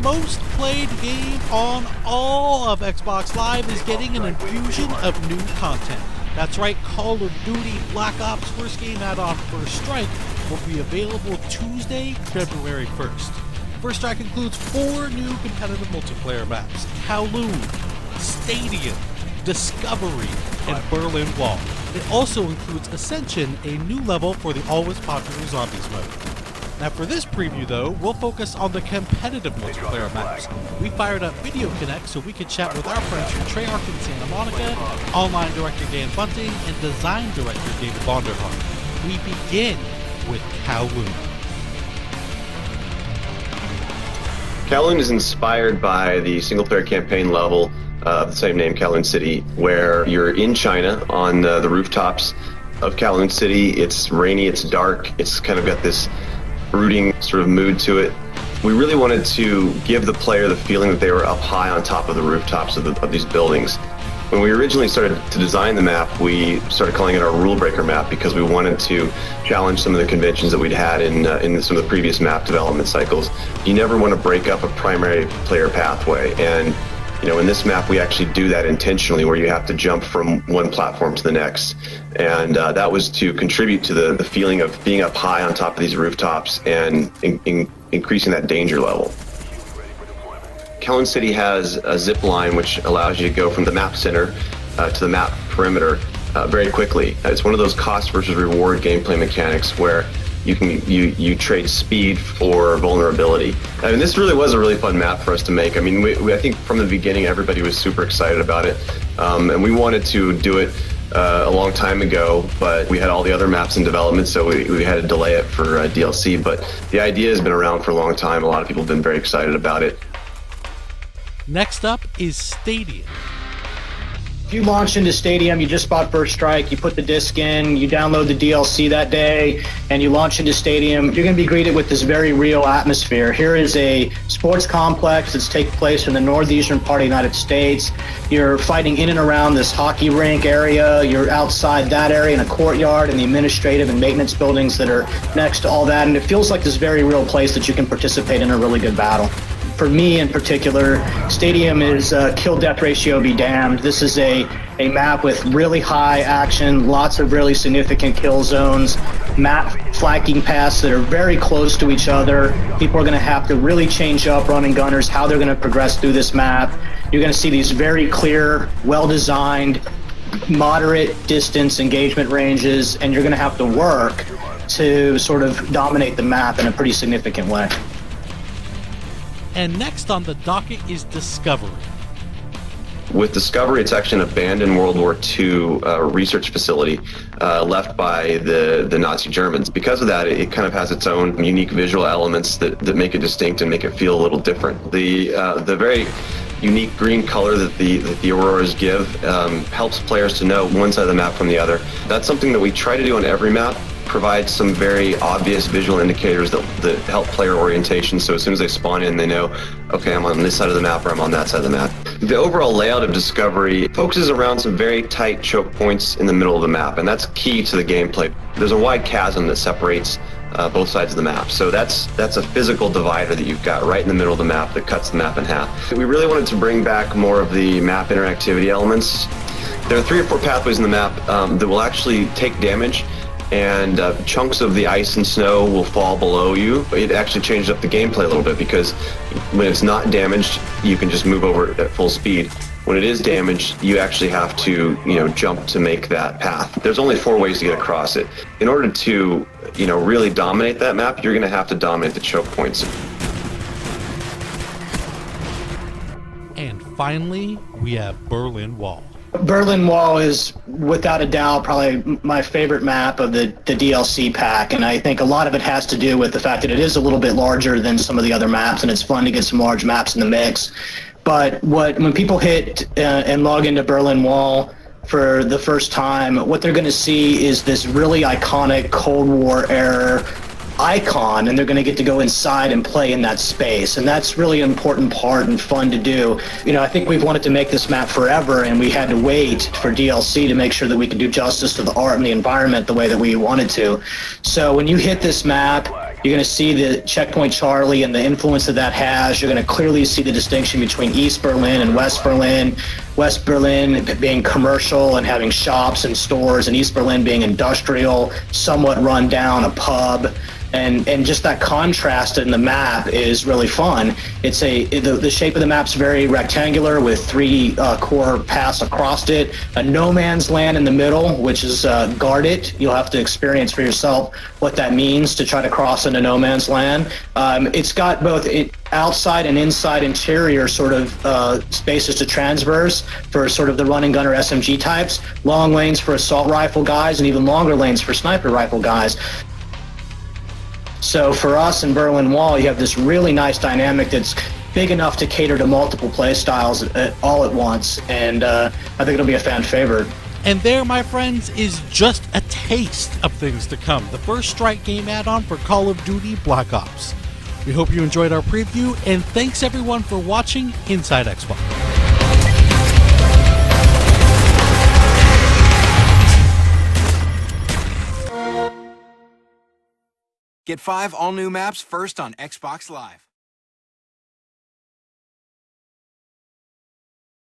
most played game on all of Xbox Live is getting an infusion of new content. That's right, Call of Duty Black Ops first game add-on First Strike will be available Tuesday, February 1st. First Strike includes 4 new competitive multiplayer maps: Kowloon, Stadium, Discovery, and Berlin Wall. It also includes Ascension, a new level for the always popular Zombies mode. Now for this preview though, we'll focus on the competitive multiplayer maps. We fired up Video Connect so we could chat with our friends from Treyarch in Santa Monica, online director Dan Bunting, and design director David Vonderhaar. We begin with Kowloon. Kowloon is inspired by the single-player campaign level of the same name, Kowloon City, where you're in China on the rooftops of Kowloon City. It's rainy, it's dark, it's kind of got this brooding sort of mood to it. We really wanted to give the player the feeling that they were up high on top of the rooftops of these buildings. When we originally started to design the map, we started calling it our rule breaker map because we wanted to challenge some of the conventions that we'd had in some of the previous map development cycles. You never want to break up a primary player pathway, and in this map we actually do that intentionally, where you have to jump from one platform to the next, and that was to contribute to the feeling of being up high on top of these rooftops and increasing that danger level. Kowloon City has a zip line which allows you to go from the map center to the map perimeter very quickly. It's one of those cost versus reward gameplay mechanics where you trade speed for vulnerability. I mean, this really was a really fun map for us to make. I mean, I think from the beginning everybody was super excited about it, and we wanted to do it a long time ago, but we had all the other maps in development, so we had to delay it for DLC. But the idea has been around for a long time. A lot of people have been very excited about it. Next up is Stadium. If you launch into Stadium, you just bought First Strike, you put the disc in, you download the DLC that day, and you launch into Stadium, you're going to be greeted with this very real atmosphere. Here is a sports complex that's taking place in the northeastern part of the United States. You're fighting in and around this hockey rink area. You're outside that area in a courtyard and the administrative and maintenance buildings that are next to all that, and it feels like this very real place that you can participate in a really good battle. For me in particular, Stadium is kill-death ratio be damned. This is a map with really high action, lots of really significant kill zones, map flanking paths that are very close to each other. People are going to have to really change up running gunners, how they're going to progress through this map. You're going to see these very clear, well-designed, moderate distance engagement ranges, and you're going to have to work to sort of dominate the map in a pretty significant way. And next on the docket is Discovery. With Discovery, it's actually an abandoned World War II research facility left by the Nazi Germans. Because of that, it kind of has its own unique visual elements that make it distinct and make it feel a little different. The very unique green color that the auroras give helps players to know one side of the map from the other. That's something that we try to do on every map. Provide some very obvious visual indicators that help player orientation, so as soon as they spawn in, they know, okay, I'm on this side of the map or I'm on that side of the map. The overall layout of Discovery focuses around some very tight choke points in the middle of the map, and that's key to the gameplay. There's a wide chasm that separates both sides of the map, so that's a physical divider that you've got right in the middle of the map that cuts the map in half. We really wanted to bring back more of the map interactivity elements. There are 3 or 4 pathways in the map that will actually take damage, and chunks of the ice and snow will fall below you. It actually changes up the gameplay a little bit, because when it's not damaged, you can just move over at full speed. When it is damaged, you actually have to, jump to make that path. There's only 4 ways to get across it. In order to, really dominate that map, you're going to have to dominate the choke points. And finally, we have Berlin Wall. Berlin Wall is, without a doubt, probably my favorite map of the DLC pack, and I think a lot of it has to do with the fact that it is a little bit larger than some of the other maps, and it's fun to get some large maps in the mix. But when people hit and log into Berlin Wall for the first time, what they're going to see is this really iconic Cold War era icon, and they're going to get to go inside and play in that space, and that's really an important part and fun to do. I think we've wanted to make this map forever, and we had to wait for DLC to make sure that we could do justice to the art and the environment the way that we wanted to. So when you hit this map, You're going to see the Checkpoint Charlie and the influence that that has. You're going to clearly see the distinction between East Berlin and West Berlin. West Berlin being commercial and having shops and stores, and East Berlin being industrial, somewhat run down, a pub. And just that contrast in the map is really fun. The shape of the map's very rectangular with 3 core paths across it, a no man's land in the middle, which is guarded. You'll have to experience for yourself what that means to try to cross into no man's land. It's got both outside and inside interior sort of spaces to transverse for sort of the run and gun or SMG types, long lanes for assault rifle guys, and even longer lanes for sniper rifle guys. So for us in Berlin Wall, you have this really nice dynamic that's big enough to cater to multiple play styles all at once, and I think it'll be a fan favorite. And there, my friends, is just a taste of things to come. The First Strike game add-on for Call of Duty Black Ops. We hope you enjoyed our preview, and thanks everyone for watching Inside Xbox. Get 5 all-new maps first on Xbox Live.